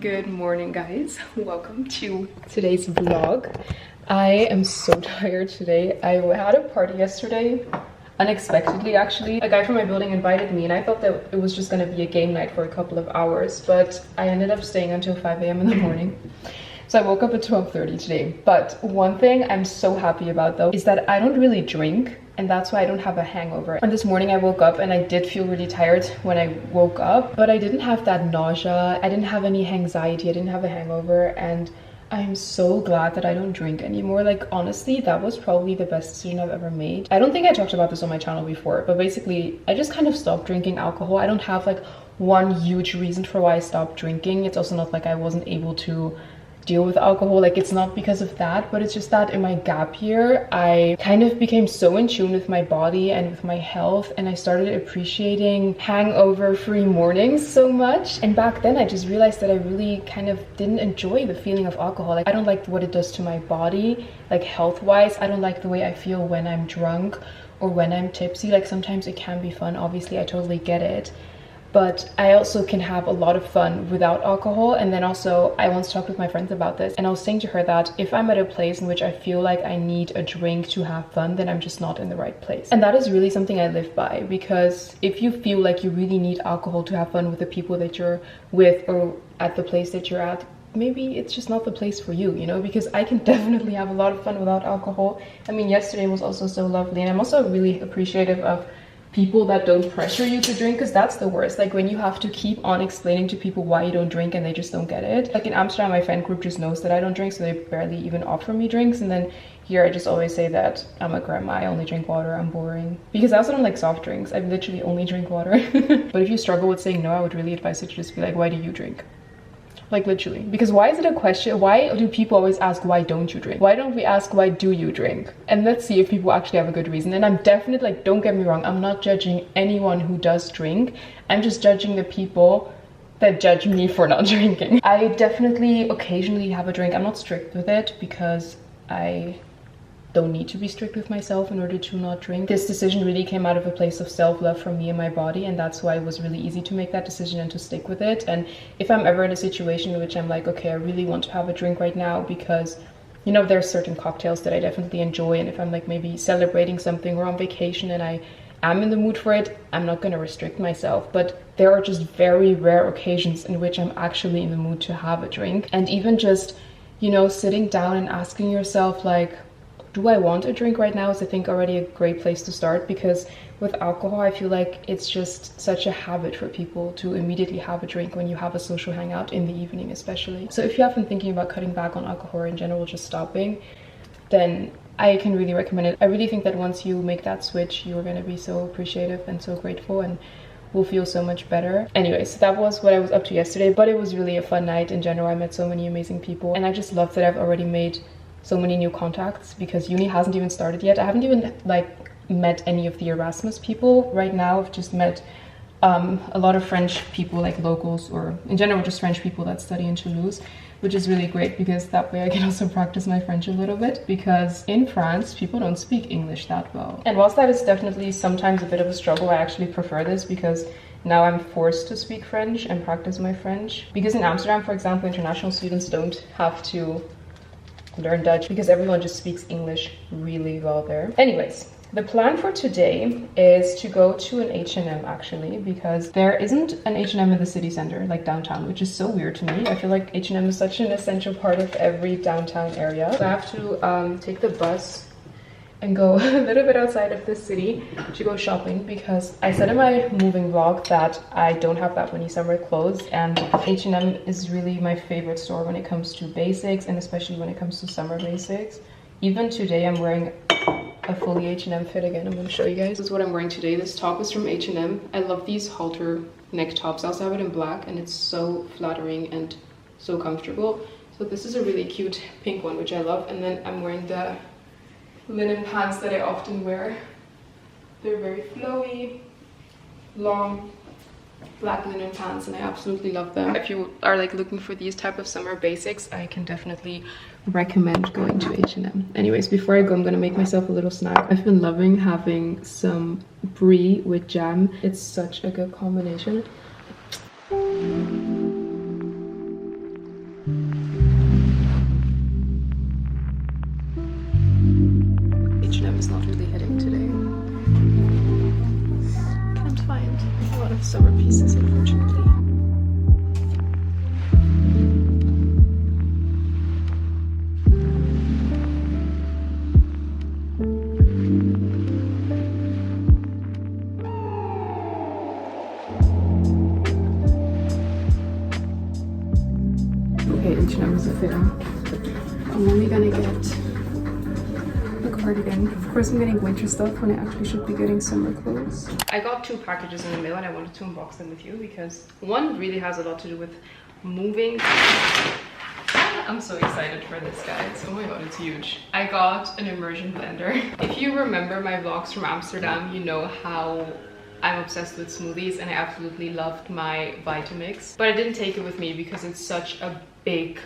Good morning, guys. Welcome to today's vlog. I am so tired today. I had a party yesterday, unexpectedly actually. A guy from my building invited me and I thought that it was just gonna be a game night for a couple of hours, but I ended up staying until 5 a.m. in the morning. So I woke up at 12:30 today. But one thing I'm so happy about though is that I don't really drink, and that's why I don't have a hangover. And this morning I woke up and I did feel really tired when I woke up, but I didn't have that nausea, I didn't have any anxiety, I didn't have a hangover, and I'm so glad that I don't drink anymore. Like honestly, that was probably the best decision I've ever made. I don't think I talked about this on my channel before, but basically I just kind of stopped drinking alcohol. I don't have like one huge reason for why I stopped drinking. It's also not like I wasn't able to deal with alcohol, like it's not because of that, but it's just that in my gap year I kind of became so in tune with my body and with my health, and I started appreciating hangover free mornings so much. And back then I just realized that I really kind of didn't enjoy the feeling of alcohol. Like I don't like what it does to my body, like health wise. I don't like the way I feel when I'm drunk or when I'm tipsy. Like sometimes it can be fun, obviously, I totally get it, but I also can have a lot of fun without alcohol. And then also I once talked with my friends about this, and I was saying to her that if I'm at a place in which I feel like I need a drink to have fun, then I'm just not in the right place. And that is really something I live by, because if you feel like you really need alcohol to have fun with the people that you're with or at the place that you're at, maybe it's just not the place for you, you know, because I can definitely have a lot of fun without alcohol. I mean, yesterday was also so lovely, and I'm also really appreciative of people that don't pressure you to drink, because that's the worst. Like when you have to keep on explaining to people why you don't drink and they just don't get it. Like in Amsterdam, my friend group just knows that I don't drink, so they barely even offer me drinks. And then here I just always say that I'm a grandma, I only drink water, I'm boring. Because I also don't like soft drinks, I literally only drink water. But if you struggle with saying no, I would really advise you to just be like, why do you drink? Like literally, because why is it a question? Why do people always ask, why don't you drink? Why don't we ask, why do you drink? And let's see if people actually have a good reason. And I'm definitely, like, don't get me wrong, I'm not judging anyone who does drink. I'm just judging the people that judge me for not drinking. I definitely occasionally have a drink. I'm not strict with it because I don't need to be strict with myself in order to not drink. This decision really came out of a place of self-love for me and my body, and that's why it was really easy to make that decision and to stick with it. And if I'm ever in a situation in which I'm like, okay, I really want to have a drink right now, because you know, there are certain cocktails that I definitely enjoy, and if I'm like maybe celebrating something or on vacation and I am in the mood for it, I'm not going to restrict myself. But there are just very rare occasions in which I'm actually in the mood to have a drink. And even just, you know, sitting down and asking yourself like, do I want a drink right now, is I think already a great place to start. Because with alcohol, I feel like it's just such a habit for people to immediately have a drink when you have a social hangout in the evening especially. So if you have been thinking about cutting back on alcohol or in general just stopping, then I can really recommend it. I really think that once you make that switch, you're going to be so appreciative and so grateful and will feel so much better. Anyways, that was what I was up to yesterday, but it was really a fun night in general. I met so many amazing people, and I just love that I've already made so many new contacts, because uni hasn't even started yet. I haven't even like met any of the Erasmus people right now. I've just met a lot of French people, like locals, or in general just French people that study in Toulouse, which is really great because that way I can also practice my French a little bit, because in France people don't speak English that well. And whilst that is definitely sometimes a bit of a struggle, I actually prefer this because now I'm forced to speak French and practice my French. Because in Amsterdam, for example, international students don't have to learn Dutch because everyone just speaks English really well there. Anyways, the plan for today is to go to an H&M actually, because there isn't an H&M in the city center, like downtown, which is so weird to me. I feel like H&M is such an essential part of every downtown area. So I have to take the bus and go a little bit outside of the city to go shopping, because I said in my moving vlog that I don't have that many summer clothes, and H&M is really my favorite store when it comes to basics, and especially when it comes to summer basics. Even today I'm wearing a fully H&M fit again. I'm going to show you guys. This is what I'm wearing today. This top is from H&M. I love these halter neck tops. I also have it in black, and it's so flattering and so comfortable. So this is a really cute pink one, which I love. And then I'm wearing the linen pants that I often wear. They're very flowy, long black linen pants, and I absolutely love them. If you are like looking for these type of summer basics, I can definitely recommend going to H&M. Anyways, before I go, I'm gonna make myself a little snack. I've been loving having some brie with jam. It's such a good combination. lot of summer pieces, unfortunately. Okay, each number's a fair. I'm only gonna get a cardigan. Of course, I'm getting winter stuff when I actually should be getting summer clothes. I got 2 packages in the mail and I wanted to unbox them with you because one really has a lot to do with moving. I'm so excited for this, guys. Oh my god, it's huge. I got an immersion blender. If you remember my vlogs from Amsterdam, you know how I'm obsessed with smoothies and I absolutely loved my Vitamix. But I didn't take it with me because it's such a big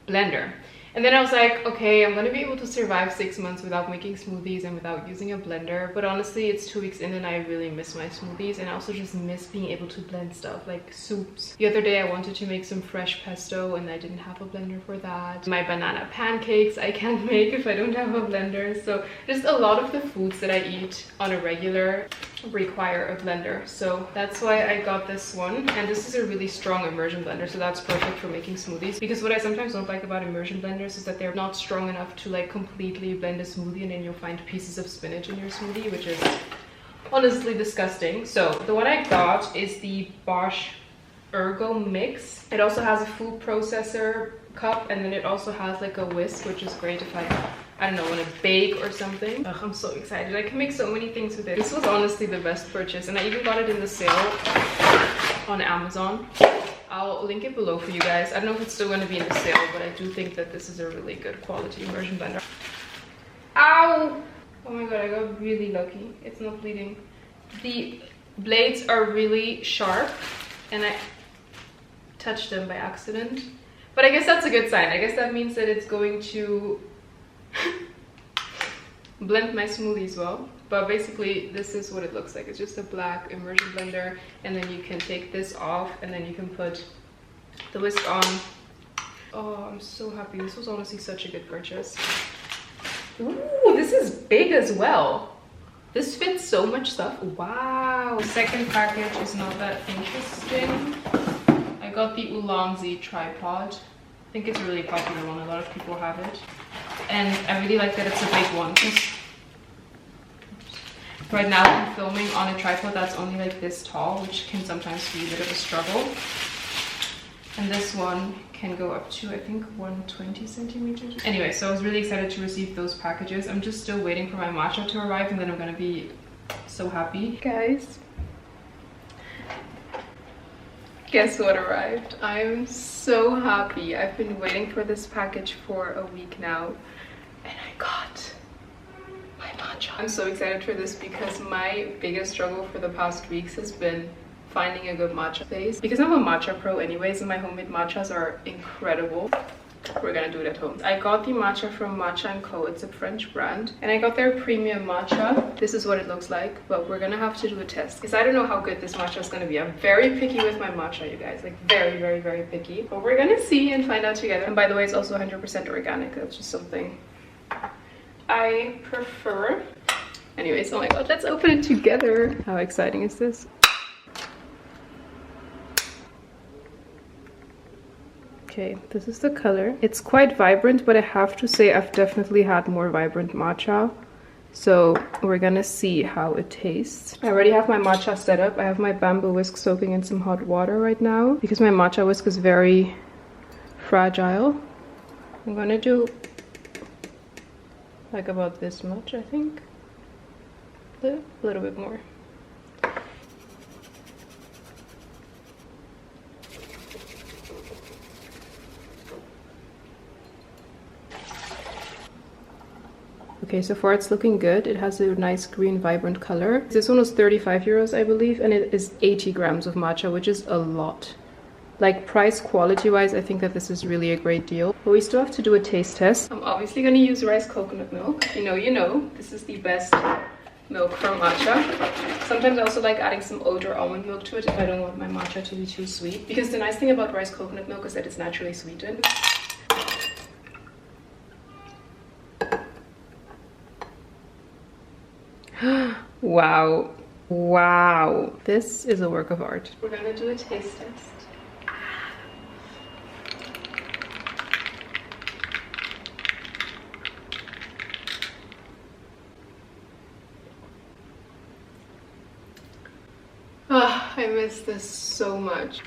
blender. And then I was like, okay, I'm gonna be able to survive 6 months without making smoothies and without using a blender. But honestly, it's 2 weeks in and I really miss my smoothies. And I also just miss being able to blend stuff like soups. The other day I wanted to make some fresh pesto and I didn't have a blender for that. My banana pancakes I can't make if I don't have a blender. So just a lot of the foods that I eat on a regular require a blender, so that's why I got this one. And this is a really strong immersion blender, so that's perfect for making smoothies, because what I sometimes don't like about immersion blenders is that they're not strong enough to like completely blend a smoothie, and then you'll find pieces of spinach in your smoothie, which is honestly disgusting. So the one I got is the Bosch Ergo Mix. It also has a food processor cup, and then it also has like a whisk, which is great if I don't know, want to bake or something. Ugh, I'm so excited. I can make so many things with it. This was honestly the best purchase, and I even got it in the sale on Amazon. I'll link it below for you guys. I don't know if it's still going to be in the sale, but I do think that this is a really good quality immersion blender. Ow! Oh my god, I got really lucky. It's not bleeding. The blades are really sharp, and I touched them by accident. But I guess that's a good sign. I guess that means that it's going to blend my smoothies well. But basically this is what it looks like. It's just a black immersion blender, and then you can take this off and then you can put the whisk on. Oh, I'm so happy. This was honestly such a good purchase. Ooh, this is big as well. This fits so much stuff. Wow. The second package is not that interesting. I got the Ulanzi tripod. I think it's a really popular one. A lot of people have it. And I really like that it's a big one. Right now I'm filming on a tripod that's only like this tall, which can sometimes be a bit of a struggle. And this one can go up to, I think, 120 centimeters. Anyway, so I was really excited to receive those packages. I'm just still waiting for my matcha to arrive, and then I'm gonna be so happy. Guys, guess what arrived? I'm so happy. I've been waiting for this package for a week now, and I got my matcha. I'm so excited for this because my biggest struggle for the past weeks has been finding a good matcha place. Because I'm a matcha pro anyways, and my homemade matchas are incredible. We're gonna do it at home. I got the matcha from Matcha & Co. It's a French brand, and I got their premium matcha. This is what it looks like, but we're gonna have to do a test because I don't know how good this matcha is gonna be. I'm very picky with my matcha, you guys, like very picky, but we're gonna see and find out together. And by the way, it's also 100% organic. That's just something I prefer. Anyways, oh my god, let's open it together. How exciting is this? Okay, this is the color. It's quite vibrant, but I have to say I've definitely had more vibrant matcha. So we're gonna see how it tastes. I already have my matcha set up. I have my bamboo whisk soaking in some hot water right now because my matcha whisk is very fragile. I'm gonna do like about this much, I think. A little bit more. Okay, so far it's looking good. It has a nice green vibrant color. This one was 35 euros, I believe, and it is 80 grams of matcha, which is a lot. Like price quality wise, I think that this is really a great deal. But we still have to do a taste test. I'm obviously going to use rice coconut milk. You know, this is the best milk from matcha. Sometimes I also like adding some oat or almond milk to it if I don't want my matcha to be too sweet. Because the nice thing about rice coconut milk is that it's naturally sweetened. Wow, Wow, this is a work of art. We're gonna do a taste test. Ah, I miss this so much.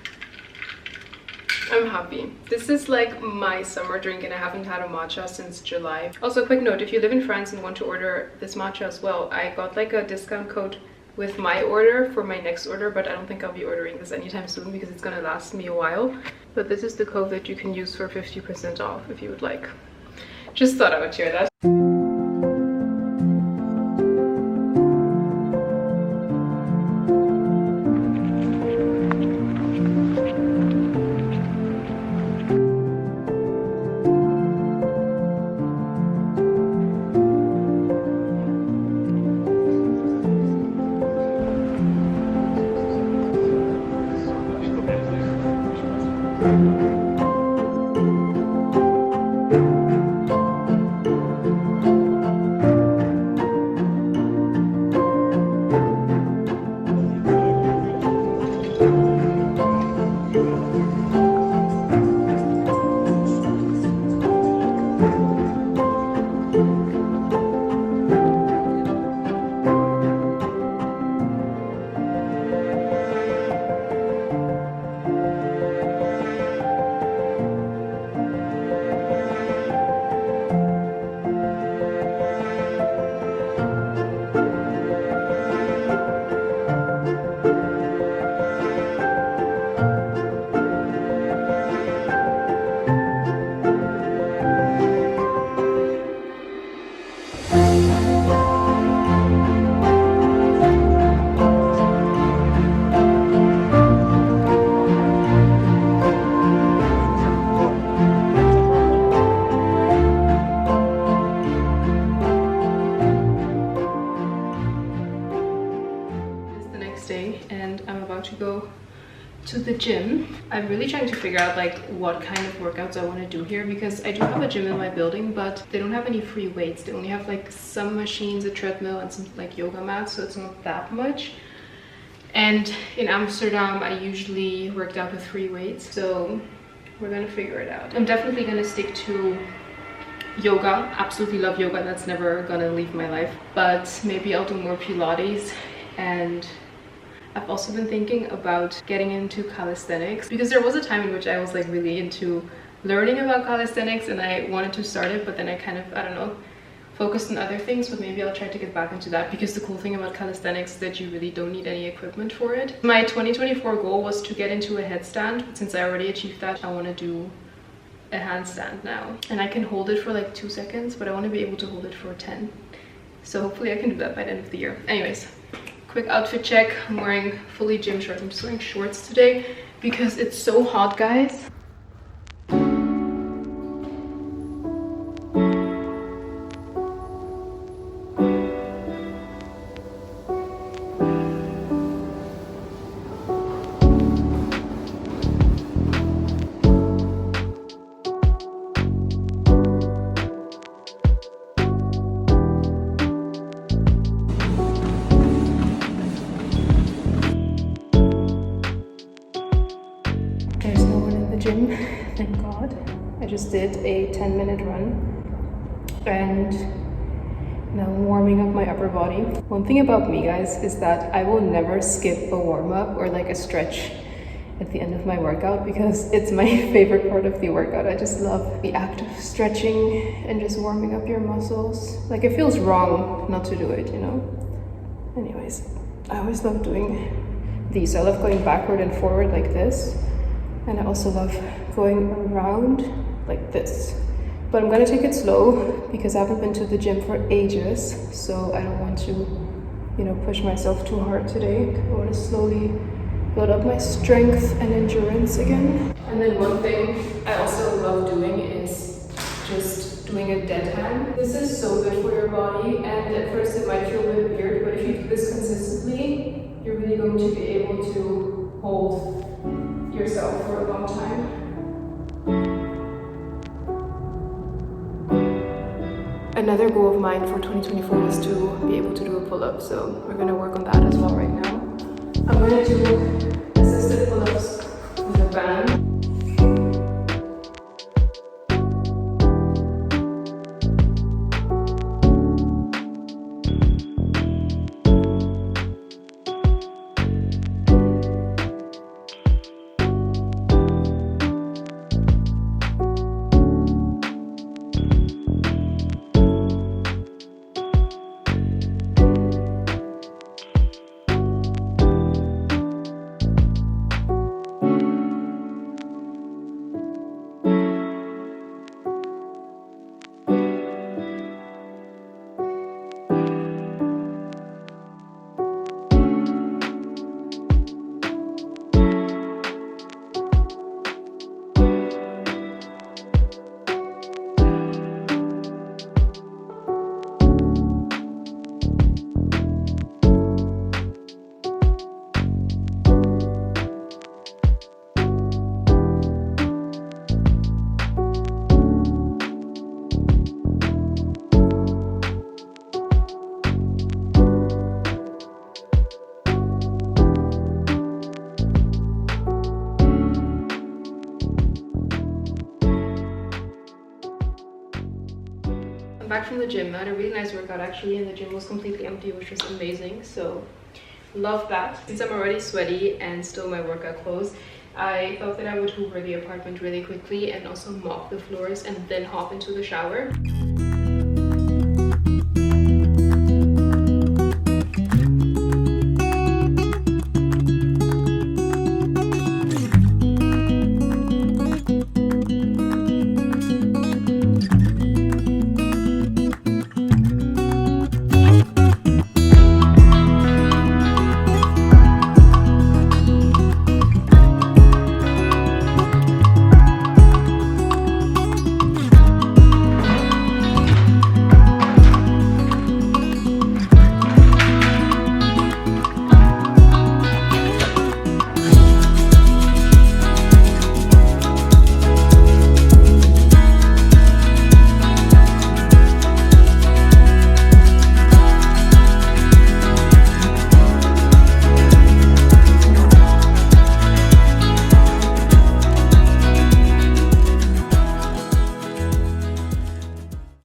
I'm happy. This is like my summer drink and I haven't had a matcha since July. Also, quick note, if you live in France and want to order this matcha as well, I got like a discount code with my order for my next order, but I don't think I'll be ordering this anytime soon because it's gonna last me a while. But this is the code that you can use for 50% off if you would like. Just thought I would share that. And I'm about to go to the gym. I'm really trying to figure out like what kind of workouts I want to do here because I do have a gym in my building, but they don't have any free weights. They only have like some machines, a treadmill, and some like yoga mats, so it's not that much. And in Amsterdam, I usually worked out with free weights, so we're gonna figure it out. I'm definitely gonna stick to yoga. Absolutely love yoga. That's never gonna leave my life. But maybe I'll do more Pilates, and I've also been thinking about getting into calisthenics because there was a time in which I was like really into learning about calisthenics and I wanted to start it, but then I kind of, I don't know, focused on other things. But maybe I'll try to get back into that because the cool thing about calisthenics is that you really don't need any equipment for it. My 2024 goal was to get into a headstand, but since I already achieved that, I want to do a handstand now. And I can hold it for like 2 seconds, but I want to be able to hold it for 10. So hopefully I can do that by the end of the year. Anyways, quick outfit check. I'm wearing fully gym shorts. I'm just wearing shorts today because it's so hot, guys. Gym, thank God. I just did a 10-minute run and now I'm warming up my upper body. One thing about me, guys, is that I will never skip a warm-up or like a stretch at the end of my workout because it's my favorite part of the workout. I just love the act of stretching and just warming up your muscles. Like, it feels wrong not to do it, you know? Anyways, I always love doing these. I love going backward and forward like this. And I also love going around like this. But I'm gonna take it slow because I haven't been to the gym for ages. So I don't want to, you know, push myself too hard today. I want to slowly build up my strength and endurance again. And then one thing I also love doing is just doing a dead hand. This is so good for your body, and at first it might feel a bit weird, but if you do this consistently, you're really going to be able to hold yourself for a long time. I Another goal of mine for 2024 was to be able to do a pull-up, so we're gonna work on that as well right now. I'm gonna do assisted pull-ups with a band. I'm back from the gym. I had a really nice workout actually, and the gym was completely empty, which was amazing. So love that. Since I'm already sweaty and still my workout clothes, I thought that I would hoover the apartment really quickly and also mop the floors and then hop into the shower.